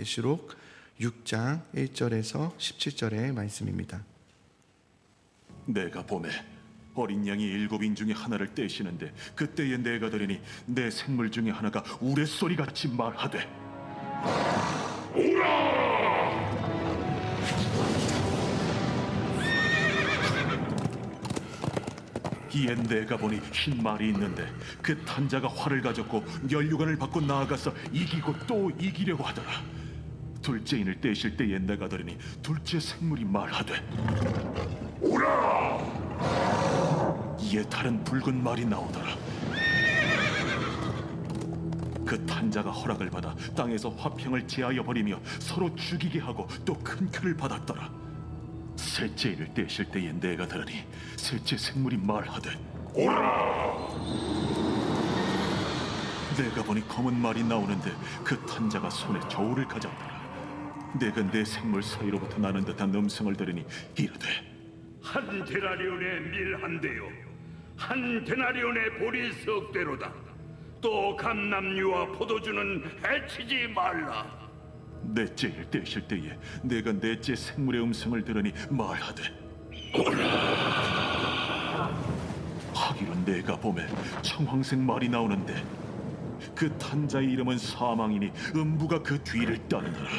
요한계시록 6장 1절에서 17절의 말씀입니다. 내가 보매 어린 양이 7인 중에 하나를 떼시는데 그때에 내가 들으니 내 생물 중에 하나가 우레소리같이 말하되 이에 내가 보니 흰 말이 있는데 그 탄자가 활을 가졌고 면류관을 받고 나아가서 이기고 또 이기려고 하더라. 둘째 인을 떼실 때에 내가 들으니 둘째 생물이 말하되 오라! 이에 다른 붉은 말이 나오더라. 그 탄자가 허락을 받아 땅에서 화평을 제하여 버리며 서로 죽이게 하고 또 큰 칼을 받았더라. 셋째 인을 떼실 때에 내가 들으니 셋째 생물이 말하되 오라! 내가 보니 검은 말이 나오는데 그 탄자가 손에 저울을 가졌더라. 내가 내 생물 사이로부터 나는 듯한 음성을 들으니 이르되 한 데나리온의 밀 한 대요 한 데나리온의 보리 석 대로다. 또 감람류와 포도주는 해치지 말라. 넷째 인을 떼실 때에 내가 넷째 생물의 음성을 들으니 말하되 하기로 내가 보매 청황색 말이 나오는데 그 탄자의 이름은 사망이니 음부가 그 뒤를 따르더라.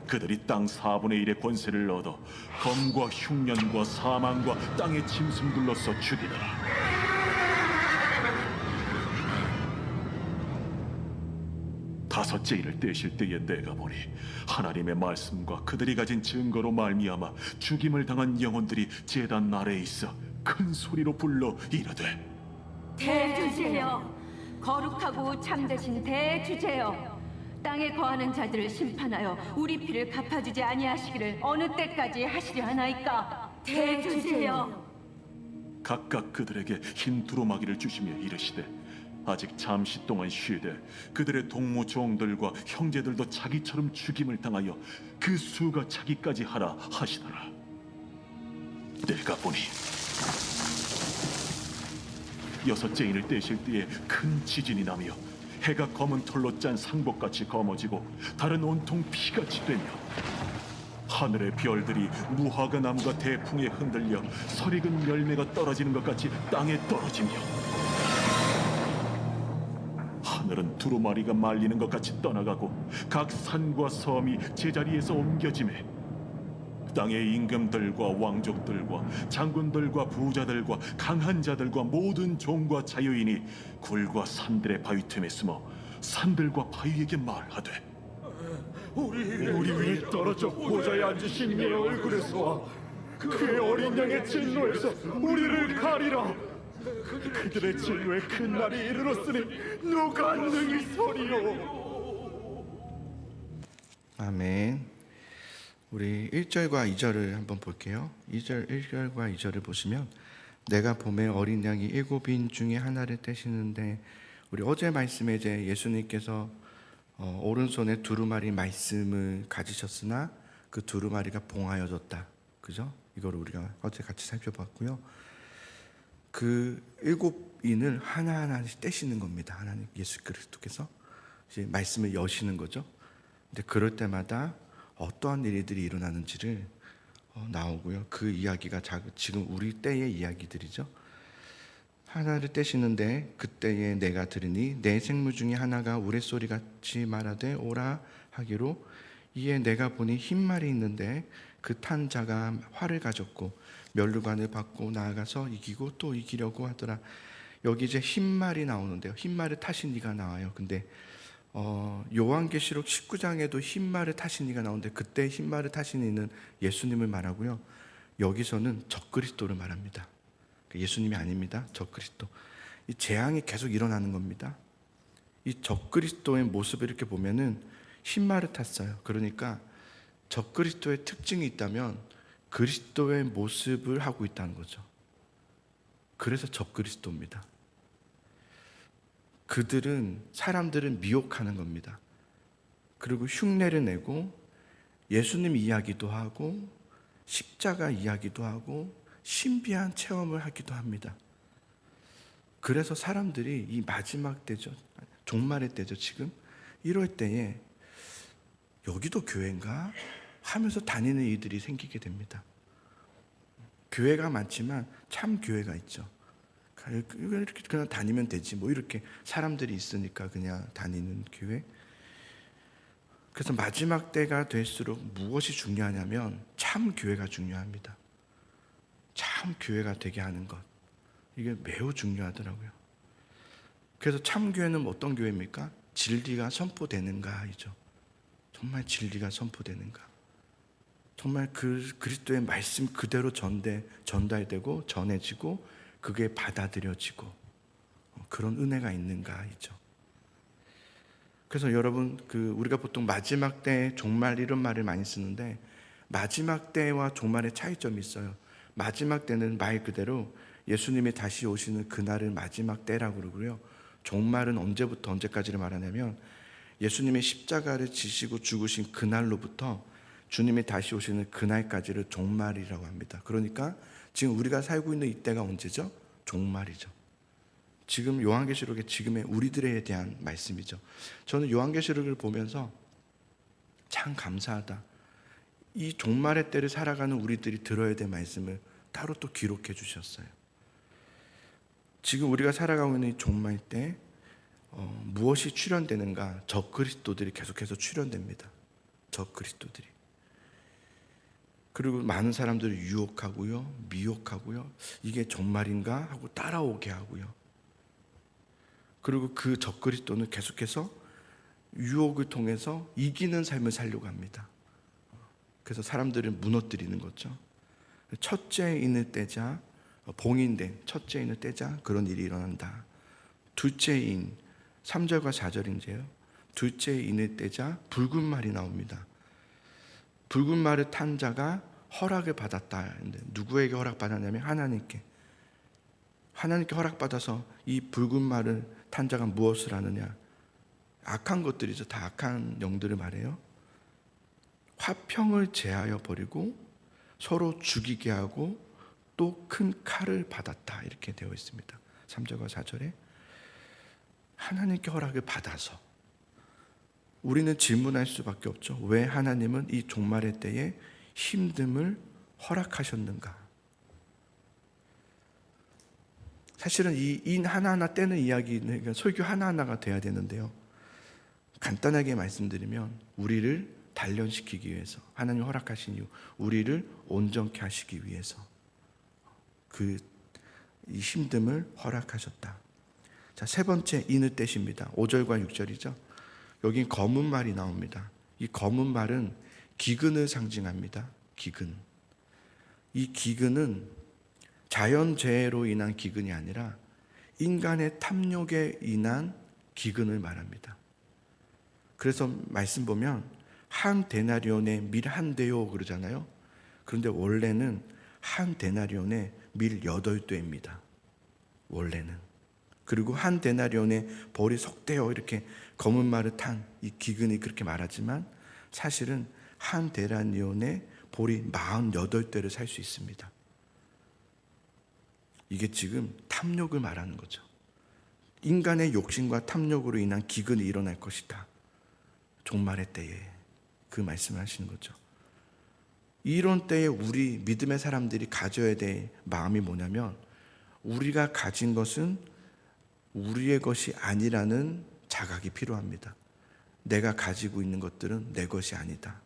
그들이 땅 4분의 1의 권세를 얻어 검과 흉년과 사망과 땅의 짐승들로서 죽이더라. 다섯째 인을 떼실 때에 내가 보니 하나님의 말씀과 그들이 가진 증거로 말미암아 죽임을 당한 영혼들이 제단 아래에 있어 큰 소리로 불러 이르되 대주제여, 거룩하고 참되신 대주제여, 땅에 거하는 자들을 심판하여 우리 피를 갚아주지 아니하시기를 어느 때까지 하시려 하나이까. 대주제여. 각각 그들에게 흰 두루마기를 주시며 이르시되 아직 잠시 동안 쉬되 그들의 동무 종들과 형제들도 자기처럼 죽임을 당하여 그 수가 차기까지 하라 하시더라. 내가 보니 여섯째 인을 떼실 때에 큰 지진이 나며 해가 검은 털로 짠 상복같이 검어지고 달은 온통 피같이 되며 하늘의 별들이 무화과 나무가 대풍에 흔들려 설익은 열매가 떨어지는 것 같이 땅에 떨어지며 하늘은 두루마리가 말리는 것 같이 떠나가고 각 산과 섬이 제자리에서 옮겨지매 땅의 임금들과 왕족들과 장군들과 부자들과 강한 자들과 모든 종과 자유인이 굴과 산들의 바위 틈에 숨어 산들과 바위에게 말하되 우리 위에 떨어져 보좌에 앉으신 이의 얼굴에서와 그의 어린 양의 진노에서 우리를 가리라. 그들의 진노의 큰 날이 이르렀으니 누가 능히 서리요. 아멘. 우리 1절과 2절을 한번 볼게요. 1절과 2절을 보시면 내가 봄에 어린 양이 7인 중에 하나를 떼시는데, 우리 어제 말씀에 이제 예수님께서 오른손에 두루마리 말씀을 가지셨으나 그 두루마리가 봉하여졌다. 그죠? 이걸 우리가 어제 같이 살펴봤고요. 그 7인을 하나하나씩 떼시는 겁니다. 하나님 예수 그리스도께서 이제 말씀을 여시는 거죠. 근데 그럴 때마다 어떠한 일들이 일어나는지를 나오고요. 그 이야기가 지금 우리 때의 이야기들이죠. 하나를 떼시는데 그때에 내가 들으니 내 생물 중에 하나가 우레소리같이 말하되 오라 하기로, 이에 내가 보니 흰 말이 있는데 그 탄 자가 활을 가졌고 면류관을 받고 나아가서 이기고 또 이기려고 하더라. 여기 이제 흰 말이 나오는데요. 흰 말을 타신 이가 나와요. 근데 요한계시록 19장에도 흰 말을 타신 이가 나오는데 그때 흰 말을 타신 이는 예수님을 말하고요. 여기서는 적그리스도를 말합니다. 예수님이 아닙니다. 적그리스도. 이 재앙이 계속 일어나는 겁니다. 이 적그리스도의 모습을 이렇게 보면은 흰 말을 탔어요. 그러니까 적그리스도의 특징이 있다면 그리스도의 모습을 하고 있다는 거죠. 그래서 적그리스도입니다. 그들은 사람들을 미혹하는 겁니다. 그리고 흉내를 내고 예수님 이야기도 하고 십자가 이야기도 하고 신비한 체험을 하기도 합니다. 그래서 사람들이 이 마지막 때죠, 종말의 때죠, 지금 이럴 때에 여기도 교회인가 하면서 다니는 이들이 생기게 됩니다. 교회가 많지만 참 교회가 있죠. 이렇게 그냥 다니면 되지 뭐 이렇게 사람들이 있으니까 그냥 다니는 교회. 그래서 마지막 때가 될수록 무엇이 중요하냐면 참 교회가 중요합니다. 참 교회가 되게 하는 것, 이게 매우 중요하더라고요. 그래서 참 교회는 어떤 교회입니까? 진리가 선포되는가이죠. 정말 진리가 선포되는가, 정말 그 그리스도의 말씀 그대로 전달되고 전해지고 그게 받아들여지고 그런 은혜가 있는가이죠. 그래서 여러분, 우리가 보통 마지막 때 종말 이런 말을 많이 쓰는데 마지막 때와 종말의 차이점이 있어요. 마지막 때는 말 그대로 예수님이 다시 오시는 그날을 마지막 때라고 그러고요. 종말은 언제부터 언제까지를 말하냐면 예수님이 십자가를 지시고 죽으신 그날로부터 주님이 다시 오시는 그날까지를 종말이라고 합니다. 그러니까 지금 우리가 살고 있는 이때가 언제죠? 종말이죠. 지금 요한계시록의 지금의 우리들에 대한 말씀이죠. 저는 요한계시록을 보면서 참 감사하다. 이 종말의 때를 살아가는 우리들이 들어야 될 말씀을 따로 또 기록해 주셨어요. 지금 우리가 살아가고 있는 이 종말 때 무엇이 출현되는가? 적그리스도들이 계속해서 출현됩니다. 적그리스도들이. 그리고 많은 사람들을 유혹하고요, 미혹하고요. 이게 종말인가 하고 따라오게 하고요. 그리고 그 적그리스도는 계속해서 유혹을 통해서 이기는 삶을 살려고 합니다. 그래서 사람들을 무너뜨리는 거죠. 첫째인을 떼자, 봉인된 첫째인을 떼자, 그런 일이 일어난다. 둘째인, 3절과 4절인데요. 둘째인을 떼자 붉은 말이 나옵니다. 붉은 말을 탄 자가 허락을 받았다. 누구에게 허락받았냐면 하나님께. 하나님께 허락받아서 이 붉은 말을 탄 자가 무엇을 하느냐? 악한 것들이죠. 다 악한 영들을 말해요. 화평을 제하여 버리고 서로 죽이게 하고 또 큰 칼을 받았다. 이렇게 되어 있습니다. 3절과 4절에 하나님께 허락을 받아서 우리는 질문할 수밖에 없죠. 왜 하나님은 이 종말의 때에 힘듦을 허락하셨는가? 사실은 이 인 하나하나 떼는 이야기는 설교 하나하나가 돼야 되는데요. 간단하게 말씀드리면 우리를 단련시키기 위해서, 하나님 허락하신 이유, 우리를 온전케 하시기 위해서 이 힘듦을 허락하셨다. 자, 세 번째 인을 떼십니다. 5절과 6절이죠. 여긴 검은 말이 나옵니다. 이 검은 말은 기근을 상징합니다. 기근. 이 기근은 자연재해로 인한 기근이 아니라 인간의 탐욕에 인한 기근을 말합니다. 그래서 말씀 보면 한 데나리온에 밀 한 대요 그러잖아요. 그런데 원래는 한 데나리온에 밀 8대입니다. 원래는. 그리고 한 데나리온에 벌이 석대요 이렇게 검은 말을 탄 이 기근이 그렇게 말하지만 사실은 한 데나리온에 벌이 48대를 살 수 있습니다. 이게 지금 탐욕을 말하는 거죠. 인간의 욕심과 탐욕으로 인한 기근이 일어날 것이다. 종말의 때에 그 말씀을 하시는 거죠. 이런 때에 우리 믿음의 사람들이 가져야 될 마음이 뭐냐면 우리가 가진 것은 우리의 것이 아니라는 자각이 필요합니다. 내가 가지고 있는 것들은 내 것이 아니다.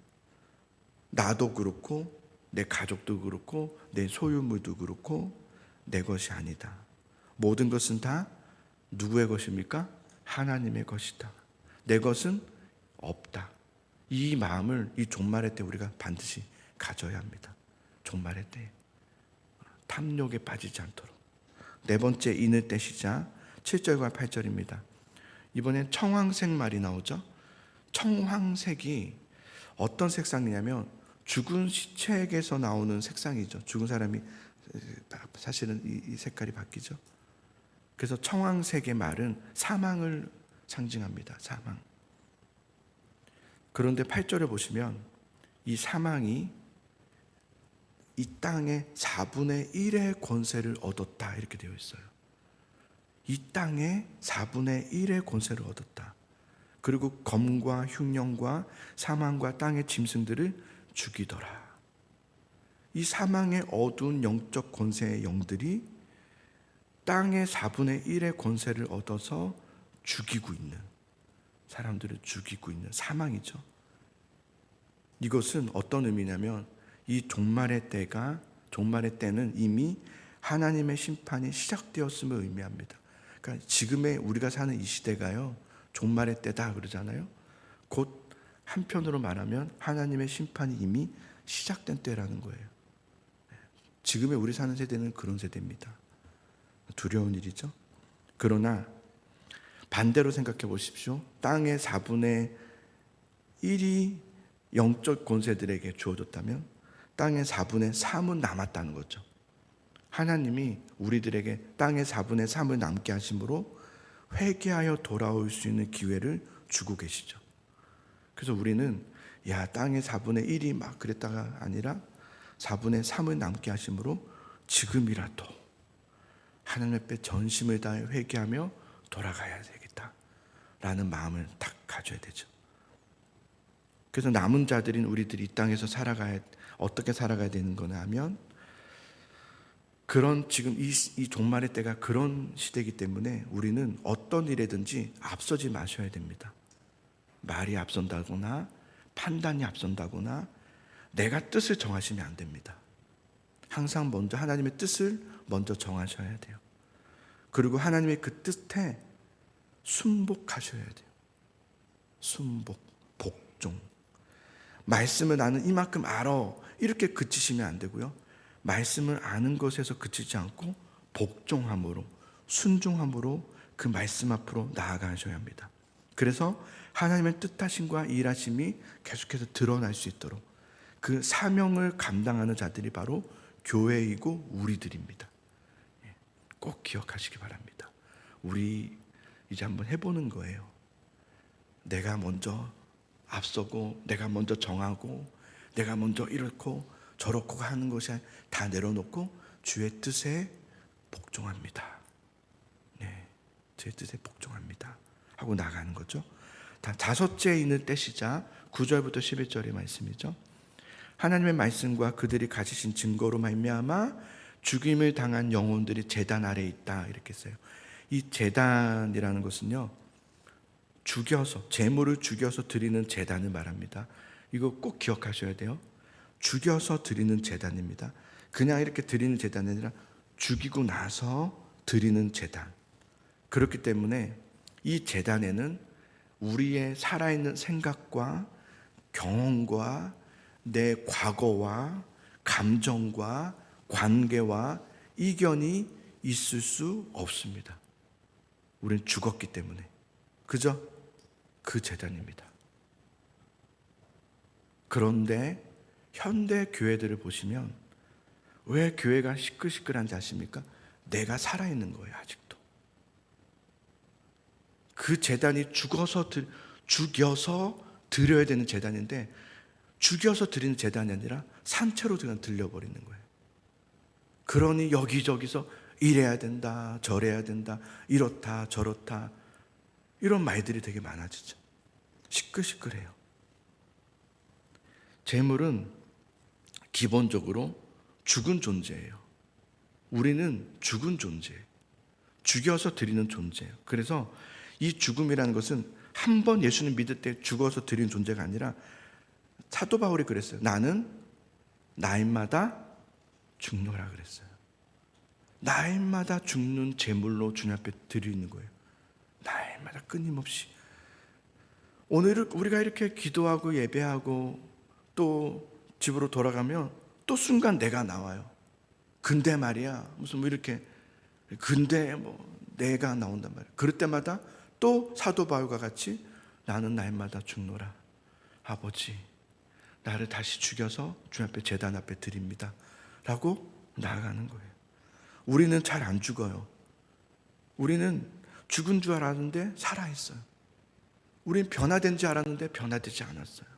나도 그렇고 내 가족도 그렇고 내 소유물도 그렇고 내 것이 아니다. 모든 것은 다 누구의 것입니까? 하나님의 것이다. 내 것은 없다. 이 마음을 이 종말의 때 우리가 반드시 가져야 합니다. 종말의 때 탐욕에 빠지지 않도록. 네 번째 인을 떼시자 7절과 8절입니다. 이번엔 청황색 말이 나오죠. 청황색이 어떤 색상이냐면 죽은 시체에게서 나오는 색상이죠. 죽은 사람이 사실은 이 색깔이 바뀌죠. 그래서 청황색의 말은 사망을 상징합니다. 사망. 그런데 8절에 보시면 이 사망이 이 땅의 4분의 1의 권세를 얻었다 이렇게 되어 있어요. 이 땅의 4분의 1의 권세를 얻었다. 그리고 검과 흉령과 사망과 땅의 짐승들을 죽이더라. 이 사망의 어두운 영적 권세의 영들이 땅의 4분의 1의 권세를 얻어서 죽이고 있는, 사람들을 죽이고 있는 사망이죠. 이것은 어떤 의미냐면 이 종말의 때는 이미 하나님의 심판이 시작되었음을 의미합니다. 그러니까 지금의 우리가 사는 이 시대가요, 종말의 때다 그러잖아요. 곧 한편으로 말하면 하나님의 심판이 이미 시작된 때라는 거예요. 지금의 우리 사는 세대는 그런 세대입니다. 두려운 일이죠. 그러나 반대로 생각해 보십시오. 땅의 4분의 1이 영적 권세들에게 주어졌다면 땅의 4분의 3은 남았다는 거죠. 하나님이 우리들에게 땅의 4분의 3을 남게 하심으로 회개하여 돌아올 수 있는 기회를 주고 계시죠. 그래서 우리는 땅의 4분의 1이 막 그랬다가 아니라 4분의 3을 남게 하심으로 지금이라도 하나님 앞에 전심을 다해 회개하며 돌아가야 되겠다라는 마음을 딱 가져야 되죠. 그래서 남은 자들인 우리들이 이 땅에서 어떻게 살아가야 되는 거냐 하면, 그런 지금 이 종말의 때가 그런 시대이기 때문에 우리는 어떤 일에든지 앞서지 마셔야 됩니다. 말이 앞선다거나 판단이 앞선다거나 내가 뜻을 정하시면 안 됩니다. 항상 먼저 하나님의 뜻을 먼저 정하셔야 돼요. 그리고 하나님의 그 뜻에 순복하셔야 돼요. 순복, 복종. 말씀을 나는 이만큼 알아, 이렇게 그치시면 안 되고요. 말씀을 아는 것에서 그치지 않고 복종함으로, 순종함으로 그 말씀 앞으로 나아가셔야 합니다. 그래서 하나님의 뜻하심과 일하심이 계속해서 드러날 수 있도록 그 사명을 감당하는 자들이 바로 교회이고 우리들입니다. 꼭 기억하시기 바랍니다. 우리 이제 한번 해보는 거예요. 내가 먼저 앞서고, 내가 먼저 정하고, 내가 먼저 이렇고 저렇고 하는 것이 다 내려놓고 주의 뜻에 복종합니다. 주의 뜻에 복종합니다 하고 나가는 거죠. 다섯째 있는 때 시작 9절부터 11절의 말씀이죠. 하나님의 말씀과 그들이 가지신 증거로 말미암아 죽임을 당한 영혼들이 제단 아래에 있다, 이렇게 써요. 이 제단이라는 것은요, 제물을 죽여서 드리는 제단을 말합니다. 이거 꼭 기억하셔야 돼요. 죽여서 드리는 제단입니다. 그냥 이렇게 드리는 제단이 아니라 죽이고 나서 드리는 제단. 그렇기 때문에 이 제단에는 우리의 살아있는 생각과 경험과 내 과거와 감정과 관계와 이견이 있을 수 없습니다. 우리는 죽었기 때문에. 그죠? 그 제단입니다. 그런데 현대 교회들을 보시면 왜 교회가 시끌시끌한지 아십니까? 내가 살아있는 거예요, 아직도. 그 제단이 죽여서 드려야 되는 제단인데, 죽여서 드리는 제단이 아니라 산채로 그냥 들려버리는 거예요. 그러니 여기저기서 이래야 된다, 저래야 된다, 이렇다 저렇다, 이런 말들이 되게 많아지죠. 시끌시끌해요. 재물은 기본적으로 죽은 존재예요. 우리는 죽은 존재예요. 죽여서 드리는 존재예요. 그래서 이 죽음이라는 것은 한 번 예수님 믿을 때 죽어서 드리는 존재가 아니라, 사도 바울이 그랬어요. 나는 날마다 죽노라 그랬어요. 날마다 죽는 제물로 주님 앞에 드리는 거예요. 날마다 끊임없이. 오늘 우리가 이렇게 기도하고 예배하고 또 집으로 돌아가면 또 순간 내가 나와요. 근데 말이야, 무슨 뭐 이렇게, 근데 뭐 내가 나온단 말이야. 그럴 때마다 또 사도 바울과 같이 나는 날마다 죽노라. 아버지, 나를 다시 죽여서 주님 앞에 제단 앞에 드립니다 라고 나아가는 거예요. 우리는 잘 안 죽어요. 우리는 죽은 줄 알았는데 살아있어요. 우리는 변화된 줄 알았는데 변화되지 않았어요.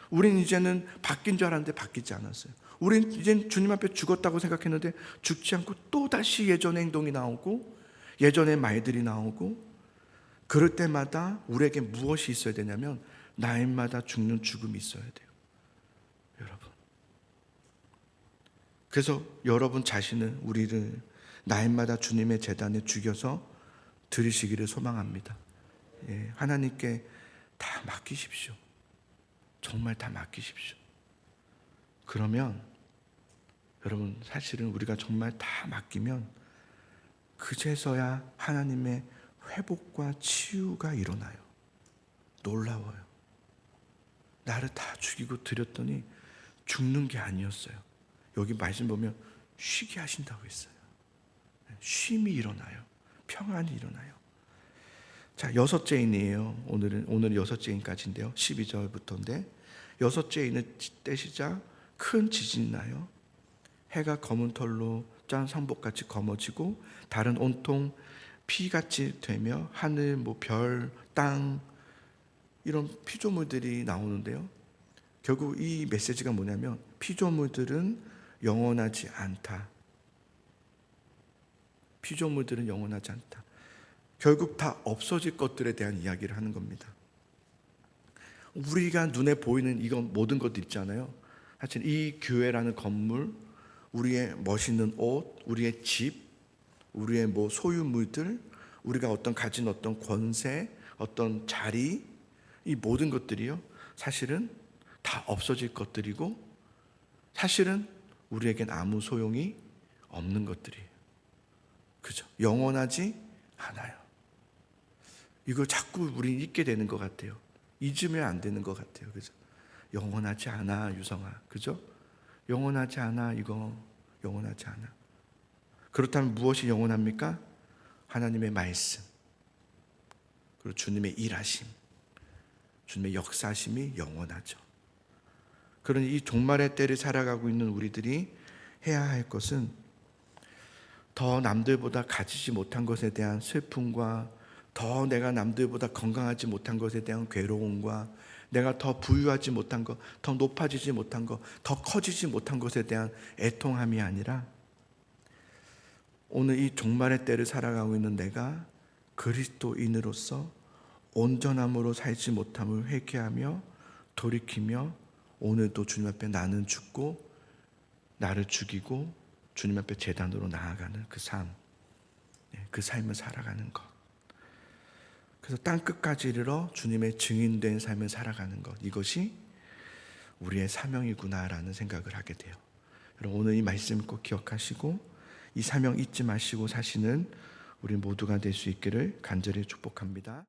우리는 이제는 바뀐 줄 알았는데 바뀌지 않았어요. 우리는 이제는 주님 앞에 죽었다고 생각했는데 죽지 않고 또다시 예전의 행동이 나오고 예전의 말들이 나오고, 그럴 때마다 우리에게 무엇이 있어야 되냐면 날마다 죽는 죽음이 있어야 돼요. 여러분. 그래서 여러분 자신은 우리를 날마다 주님의 제단에 죽여서 드리시기를 소망합니다. 예, 하나님께 다 맡기십시오. 정말 다 맡기십시오. 그러면 여러분 사실은 우리가 정말 다 맡기면 그제서야 하나님의 회복과 치유가 일어나요. 놀라워요. 나를 다 죽이고 드렸더니 죽는 게 아니었어요. 여기 말씀 보면 쉬게 하신다고 했어요. 쉼이 일어나요. 평안이 일어나요. 자, 여섯째 인이에요. 오늘 여섯째 인까지인데요. 12절부터인데 여섯째 인을 떼시자 큰 지진이 나요. 해가 검은 털로 짠 상복같이 검어지고 달은 온통 피같이 되며 하늘, 별, 땅 이런 피조물들이 나오는데요. 결국 이 메시지가 뭐냐면 피조물들은 영원하지 않다. 피조물들은 영원하지 않다. 결국 다 없어질 것들에 대한 이야기를 하는 겁니다. 우리가 눈에 보이는 이건 모든 것들 있잖아요. 사실 이 교회라는 건물, 우리의 멋있는 옷, 우리의 집, 우리의 소유물들, 우리가 가진 어떤 권세, 어떤 자리, 이 모든 것들이요. 사실은 다 없어질 것들이고 사실은 우리에겐 아무 소용이 없는 것들이에요. 그죠? 영원하지 않아요. 이걸 자꾸 우리 잊게 되는 것 같아요. 잊으면 안 되는 것 같아요. 그죠? 영원하지 않아, 유성아. 그죠? 영원하지 않아, 이거. 영원하지 않아. 그렇다면 무엇이 영원합니까? 하나님의 말씀. 그리고 주님의 일하심. 주님의 역사심이 영원하죠. 그러니 이 종말의 때를 살아가고 있는 우리들이 해야 할 것은 더 남들보다 가지지 못한 것에 대한 슬픔과 더 내가 남들보다 건강하지 못한 것에 대한 괴로움과 내가 더 부유하지 못한 것, 더 높아지지 못한 것, 더 커지지 못한 것에 대한 애통함이 아니라 오늘 이 종말의 때를 살아가고 있는 내가 그리스도인으로서 온전함으로 살지 못함을 회개하며 돌이키며 오늘도 주님 앞에 나는 죽고 나를 죽이고 주님 앞에 제단으로 나아가는 그 삶, 그 삶을 살아가는 것. 그래서 땅끝까지 이르러 주님의 증인된 삶을 살아가는 것, 이것이 우리의 사명이구나라는 생각을 하게 돼요. 여러분 오늘 이 말씀을 꼭 기억하시고 이 사명 잊지 마시고 사시는 우리 모두가 될 수 있기를 간절히 축복합니다.